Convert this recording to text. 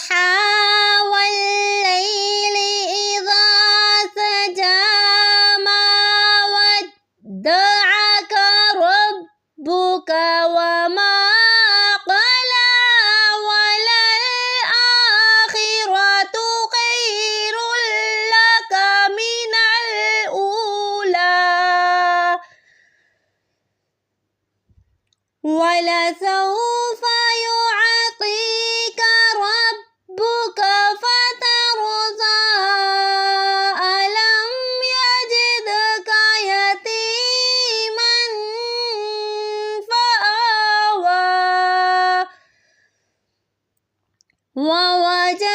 والضحى والليل إذا سجى ما ودعك ربك وما قلى وللآخرة خير لك من الأولى ولسوف يعطيك ربك فترضى ألم يجدك يتيما فآوى ووجدك